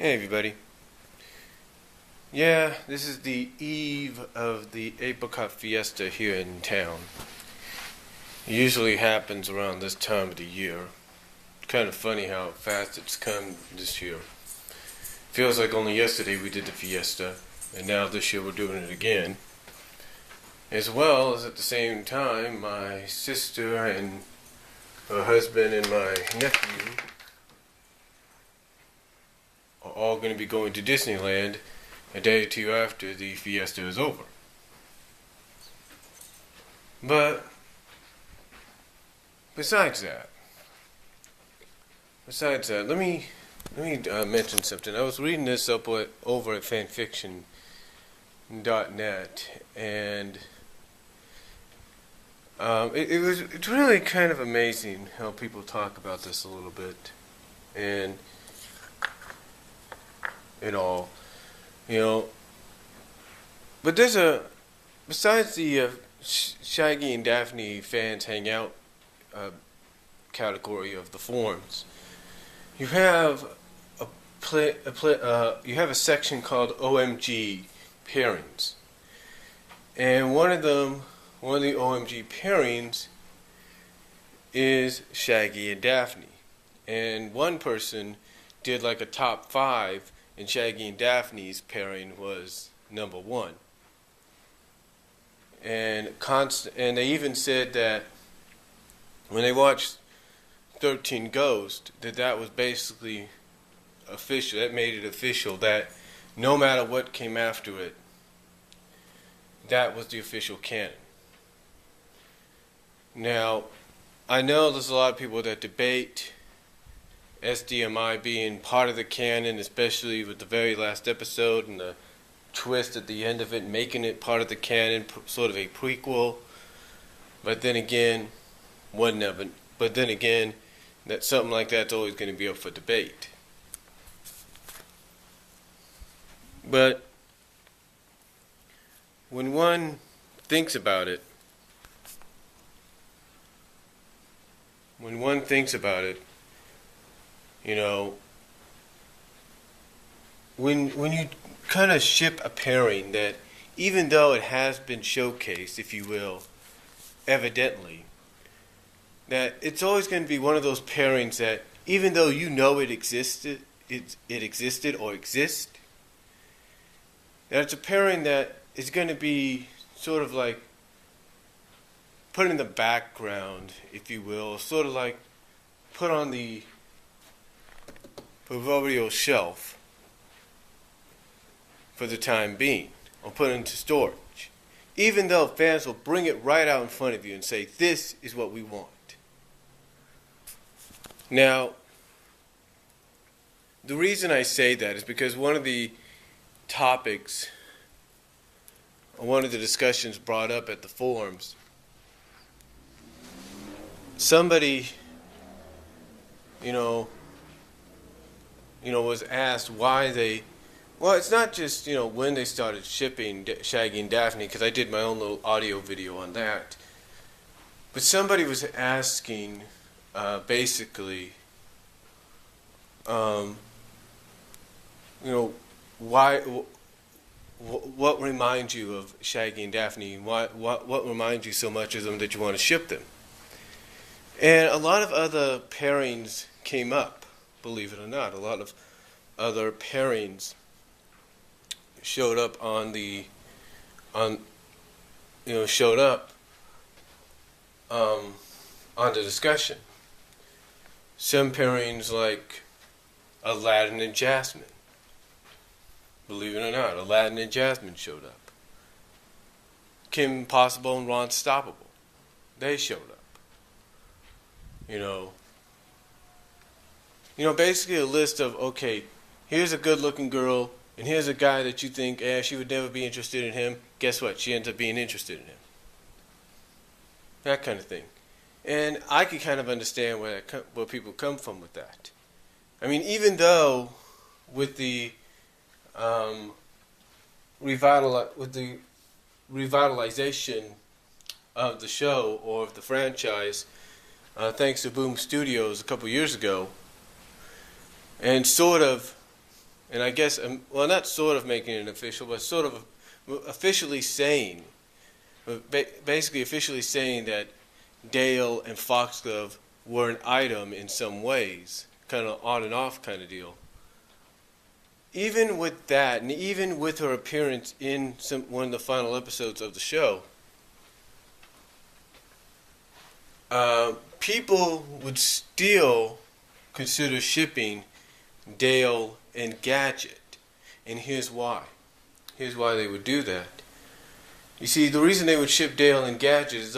Hey everybody. Yeah, this is the eve of the Apricot Fiesta here in town. It usually happens around this time of the year. It's kind of funny how fast it's come this year. Feels like only yesterday we did the fiesta, and now this year we're doing it again. As well as at the same time, my sister and her husband and my nephew are all going to be going to Disneyland a day or two after the fiesta is over. But besides that, let me mention something. I was reading this over at fanfiction.net, and it's really kind of amazing how people talk about this a little bit, and all, but besides the Shaggy and Daphne fans hang out category of the forums, you have you have a section called OMG pairings, and one of the OMG pairings is Shaggy and Daphne, and one person did like a top 5. And Shaggy and Daphne's pairing was number 1. And they even said that when they watched 13 Ghosts, that was basically official. That made it official that no matter what came after it, that was the official canon. Now, I know there's a lot of people that debate SDMI being part of the canon, especially with the very last episode and the twist at the end of it, making it part of the canon, sort of a prequel. But then again, that something like that's always going to be up for debate. But when one thinks about it, when you kind of ship a pairing that, even though it has been showcased, if you will, evidently, that it's always going to be one of those pairings that, even though you know it existed, that it's a pairing that is going to be sort of like put in the background, if you will, sort of like put on the proverbial shelf for the time being, or put into storage, even though fans will bring it right out in front of you and say, this is what we want. Now, the reason I say that is because one of the topics, or one of the discussions brought up at the forums, somebody was asked why they, well, it's not just, when they started shipping Shaggy and Daphne, because I did my own little audio video on that, but somebody was asking, basically, why, what reminds you of Shaggy and Daphne? What reminds you so much of them that you want to ship them? And a lot of other pairings came up, believe it or not. A lot of other pairings showed up on the discussion. Some pairings like Aladdin and Jasmine. Believe it or not, Aladdin and Jasmine showed up. Kim Possible and Ron Stoppable, they showed up. Basically a list of, okay, here's a good-looking girl, and here's a guy that you think, she would never be interested in him. Guess what? She ends up being interested in him. That kind of thing. And I can kind of understand where people come from with that. I mean, even though with the revitalization of the show or of the franchise, thanks to Boom Studios a couple years ago, and sort of and I guess, well, not sort of making it official, but sort of officially saying, basically officially saying that Dale and Foxglove were an item in some ways, kind of on and off kind of deal. Even with that, and even with her appearance in one of the final episodes of the show, people would still consider shipping Dale and Gadget. And here's why. Here's why they would do that. You see, the reason they would ship Dale and Gadget is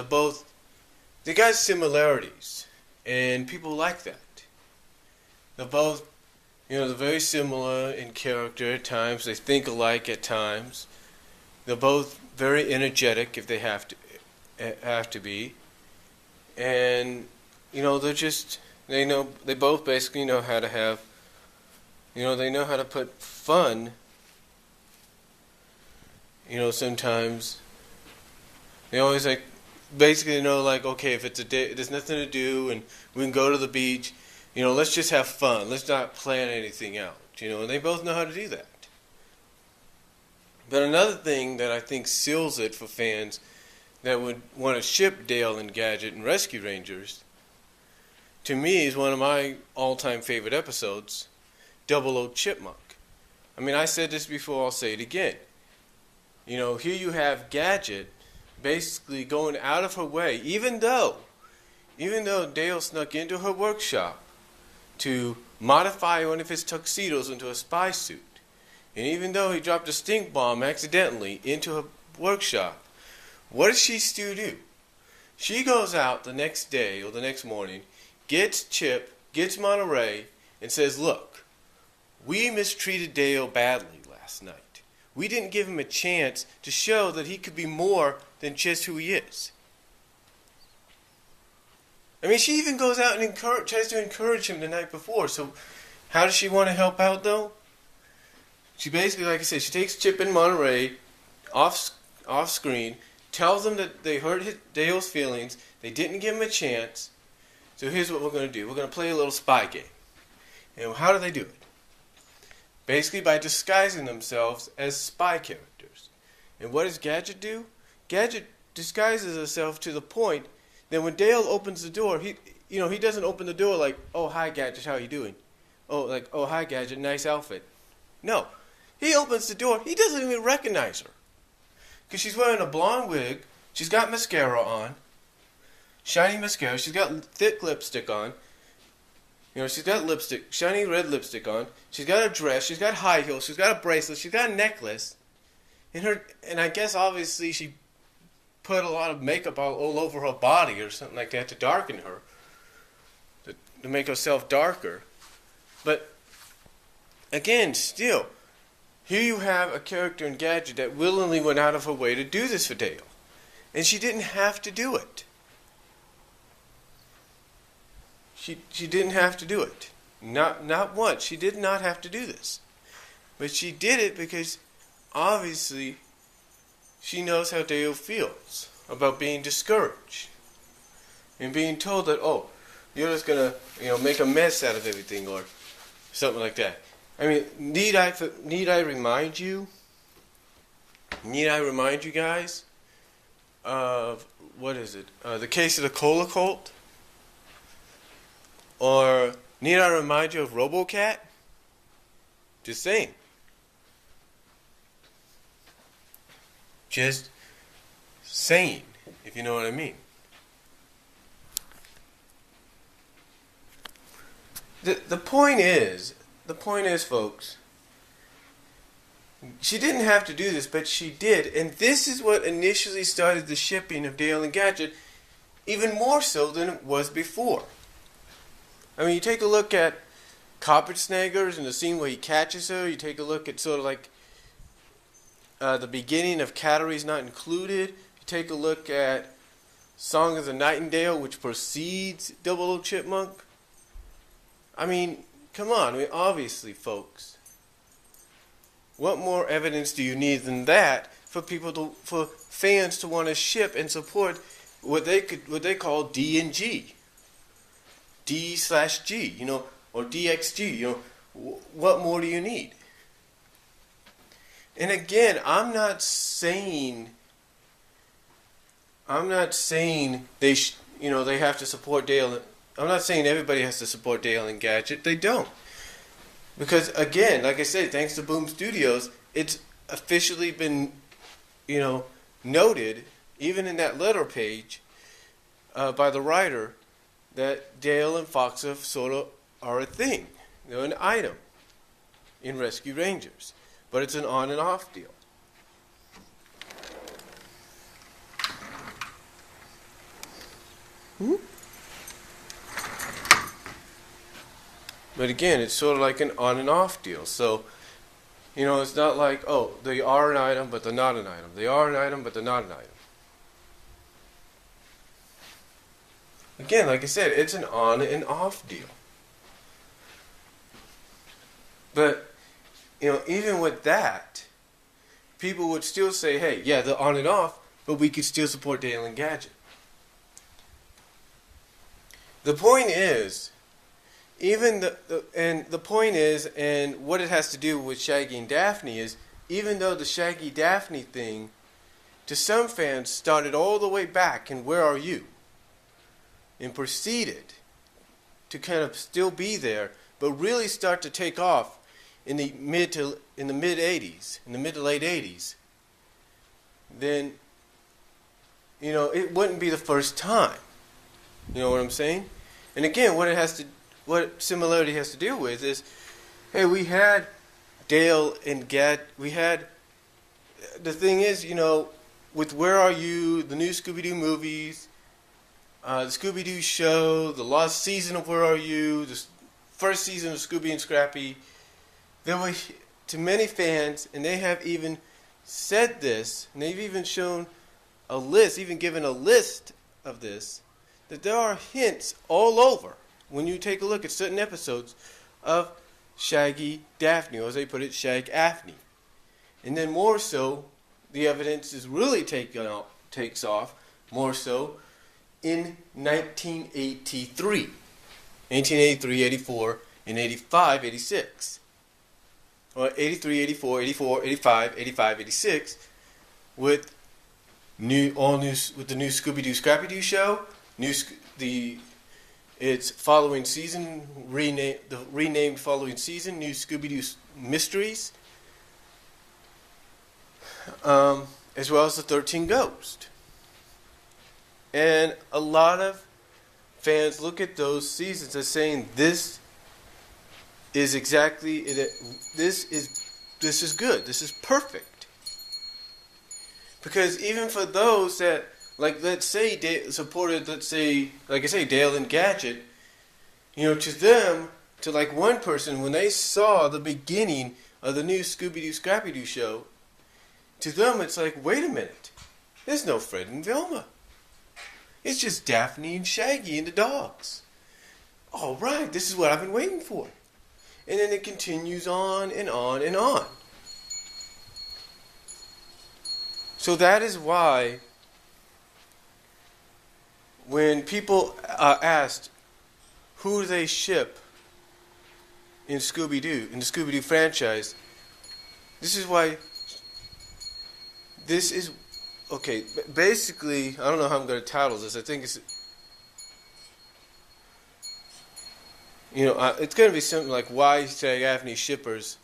they got similarities. And people like that. They're both, they're very similar in character at times. They think alike at times. They're both very energetic if they have to be. And, they both basically know how to have, they know how to put fun, sometimes. They always basically know, okay, if it's a day, there's nothing to do and we can go to the beach, let's just have fun. Let's not plan anything out, and they both know how to do that. But another thing that I think seals it for fans that would want to ship Dale and Gadget and Rescue Rangers, to me, is one of my all-time favorite episodes, Double O Chipmunk. I mean, I said this before, I'll say it again. Here you have Gadget basically going out of her way, even though Dale snuck into her workshop to modify one of his tuxedos into a spy suit, and even though he dropped a stink bomb accidentally into her workshop, what does she still do? She goes out the next day or the next morning, gets Chip, gets Monterey, and says, look, we mistreated Dale badly last night. We didn't give him a chance to show that he could be more than just who he is. I mean, she even goes out and tries to encourage him the night before. So how does she want to help out, though? She basically, like I said, she takes Chip and Monterey off screen, tells them that they hurt Dale's feelings, they didn't give him a chance. So here's what we're going to do. We're going to play a little spy game. And how do they do it? Basically by disguising themselves as spy characters. And what does Gadget do? Gadget disguises herself to the point that when Dale opens the door, he doesn't open the door like, oh, hi, Gadget, how are you doing? Oh, hi, Gadget, nice outfit. No. He opens the door, he doesn't even recognize her. Because she's wearing a blonde wig, she's got mascara on, shiny mascara, she's got thick lipstick on, she's got lipstick, shiny red lipstick on, she's got a dress, she's got high heels, she's got a bracelet, she's got a necklace, and I guess obviously she put a lot of makeup all over her body or something like that to darken her, to make herself darker. But again, still, here you have a character in Gadget that willingly went out of her way to do this for Dale. And she didn't have to do it. She didn't have to do it. Not once. She did not have to do this. But she did it because obviously she knows how Dale feels about being discouraged. And being told that, oh, you're just going to make a mess out of everything or something like that. I mean, need I remind you guys of, what is it, the case of the Cola Cult? Or need I remind you of RoboCat? Just saying. Just saying, if you know what I mean. The point is, folks, she didn't have to do this, but she did. And this is what initially started the shipping of Dale and Gadget, even more so than it was before. I mean, you take a look at Carpet Snaggers and the scene where he catches her. You take a look at sort of like the beginning of Cattery's Not Included. You take a look at Song of the Nightingale, which precedes Double O Chipmunk. I mean, come on. I mean, obviously, folks. What more evidence do you need than that for fans to want to ship and support what they call D and G, D/G, or DXG? What more do you need? And again, I'm not saying they have to support Dale. I'm not saying everybody has to support Dale and Gadget. They don't. Because again, like I said, thanks to Boom Studios, it's officially been, noted, even in that letter page, by the writer, that Dale and Foxa sort of are a thing. They're an item in Rescue Rangers. But it's an on and off deal. But again, it's sort of like an on and off deal. So, it's not like, oh, they are an item, but they're not an item. They are an item, but they're not an item. Again, like I said, it's an on and off deal. But, even with that, people would still say, hey, yeah, they're on and off, but we could still support Dale and Gadget. The point is, and what it has to do with Shaggy and Daphne is, even though the Shaggy Daphne thing, to some fans, started all the way back in Where Are You? And proceeded to kind of still be there, but really start to take off in the mid to late 80s, then it wouldn't be the first time. You know what I'm saying? And again, what similarity has to do with is, hey, we had Dale and Gadget. The thing is, with Where Are You, the new Scooby-Doo movies, the Scooby-Doo show, the last season of Where Are You, the first season of Scooby and Scrappy, there were, to many fans, and they have even said this, and they've even shown a list, even given a list of this, that there are hints all over, when you take a look at certain episodes, of Shaggy Daphne, or as they put it, Shag-Aphne. And then more so, the evidence is really takes off, more so, in 1983, 84, and 85, 86. Or 83, 84, 84, 85, 85, 86, with the new Scooby-Doo Scrappy-Doo show, its following season, the renamed following season, new Scooby-Doo Mysteries, as well as the 13 Ghosts. And a lot of fans look at those seasons as saying this is exactly it. This is good. This is perfect. Because even for those that, let's say supported, like I say, Dale and Gadget, to them, to one person, when they saw the beginning of the new Scooby-Doo Scrappy-Doo show, to them it's like, wait a minute, there's no Fred and Velma. It's just Daphne and Shaggy and the dogs. All right, this is what I've been waiting for. And then it continues on and on and on. So that is why when people are asked who do they ship in Scooby-Doo, in the Scooby-Doo franchise, this is why, okay, basically, I don't know how I'm going to title this. I think it's, it's going to be something like why Shag-Aphne shippers,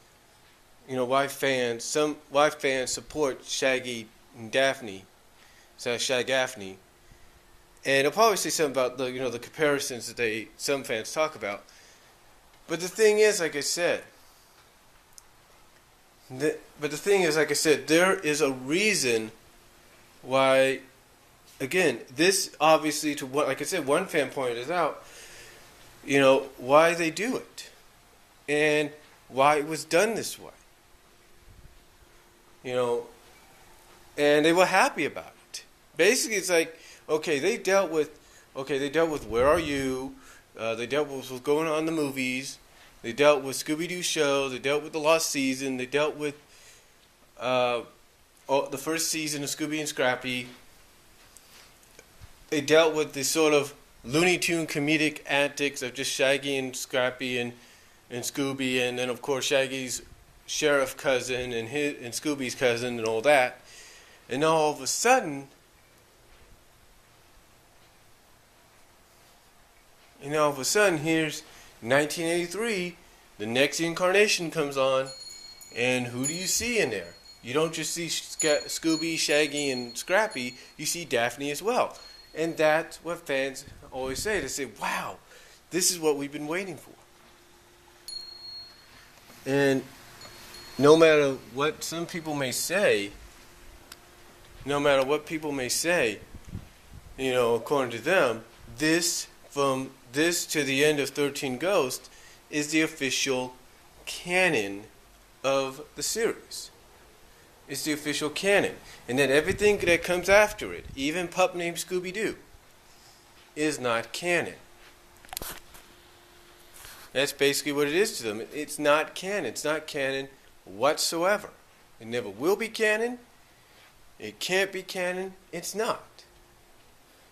why fans support Shaggy and Daphne, Shag-Aphne, and it'll probably say something about the comparisons that some fans talk about. But the thing is, like I said, there is a reason why. Again, this obviously, to what, like I said, one fan pointed this out. Why they do it, and why it was done this way. And they were happy about it. Basically, it's like, okay, they dealt with Where Are You? They dealt with what's going on in the movies. They dealt with Scooby-Doo show. They dealt with the lost season. They dealt with the first season of Scooby and Scrappy. They dealt with the sort of Looney Tune comedic antics of just Shaggy and Scrappy and Scooby, and then of course Shaggy's sheriff cousin and Scooby's cousin and all that. And all of a sudden, here's 1983, the next incarnation comes on, and who do you see in there? You don't just see Scooby, Shaggy, and Scrappy, you see Daphne as well. And that's what fans always say. They say, wow, this is what we've been waiting for. And no matter what some people may say, according to them, from this to the end of 13 Ghosts is the official canon of the series. It's the official canon. And then everything that comes after it, even Pup Named Scooby-Doo, is not canon. That's basically what it is to them. It's not canon. It's not canon whatsoever. It never will be canon. It can't be canon. It's not.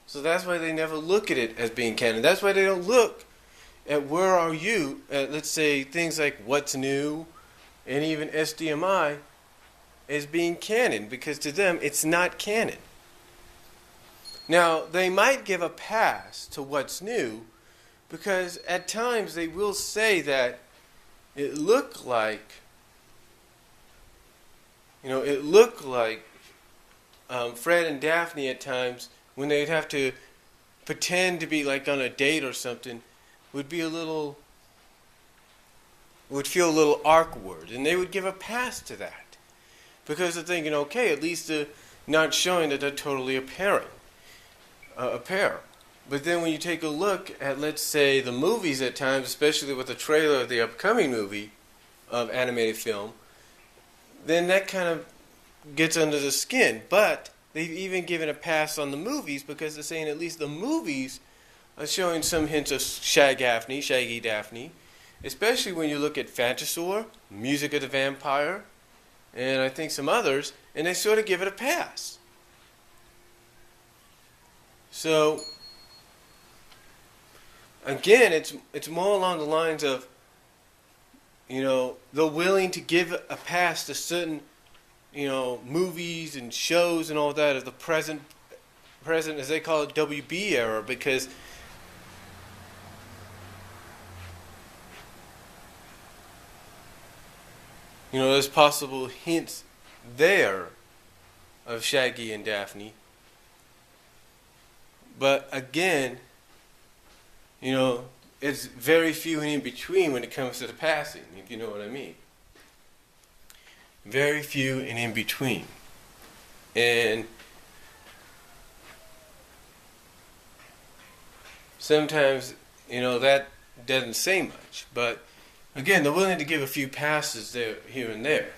So that's why they never look at it as being canon. That's why they don't look at where are you, at, let's say, things like What's New and even SDMI as being canon, because to them it's not canon. Now, they might give a pass to What's New because at times they will say that it looked like, Fred and Daphne at times, when they'd have to pretend to be like on a date or something, would feel a little awkward, and they would give a pass to that because they're thinking, okay, at least they're not showing that they're totally a pair. But then when you take a look at, let's say, the movies at times, especially with the trailer of the upcoming movie of animated film, then that kind of gets under the skin. But they've even given a pass on the movies because they're saying at least the movies are showing some hints of Shaggy Daphne, especially when you look at Phantasaur, Music of the Vampire, and I think some others, and they sort of give it a pass. So, again, it's more along the lines of, they're willing to give a pass to certain, movies and shows and all that of the present, as they call it, WB era, because there's possible hints there of Shaggy and Daphne. But again, it's very few and in between when it comes to the passing, if you know what I mean. Very few and in between. And sometimes, that doesn't say much. But again, they're willing to give a few passes there, here and there.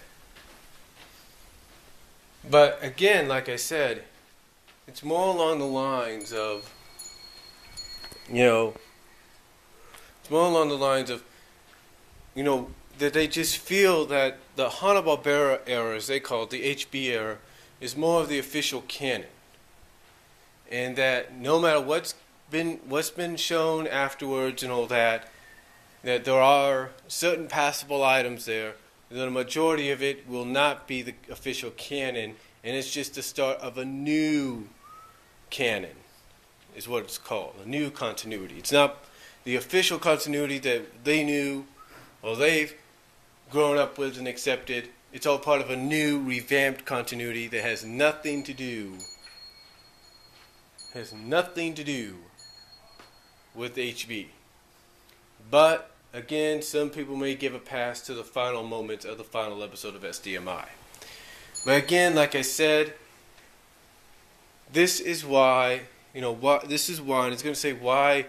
But again, like I said, it's more along the lines of, that they just feel that the Hanna-Barbera era, as they call it, the HB era, is more of the official canon. And that no matter what's been shown afterwards and all that there are certain passable items there, that the majority of it will not be the official canon, and it's just the start of a new canon, is what it's called, a new continuity. It's not the official continuity that they knew or they've grown up with and accepted. It's all part of a new, revamped continuity that has nothing to do with HB. But again, some people may give a pass to the final moments of the final episode of SDMI. But again, like I said, this is why, and it's going to say why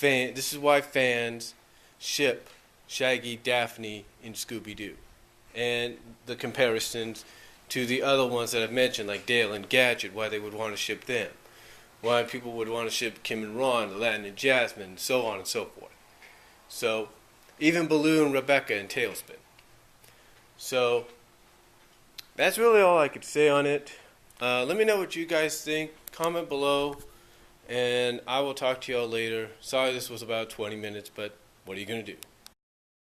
this is why fans ship Shaggy, Daphne, and Scooby-Doo. And the comparisons to the other ones that I've mentioned, like Dale and Gadget, why they would want to ship them. Why people would want to ship Kim and Ron, Aladdin and Jasmine, and so on and so forth. So, even Baloo and Rebecca and Tailspin. So, that's really all I could say on it. Let me know what you guys think. Comment below. And I will talk to y'all later. Sorry this was about 20 minutes, but what are you going to do?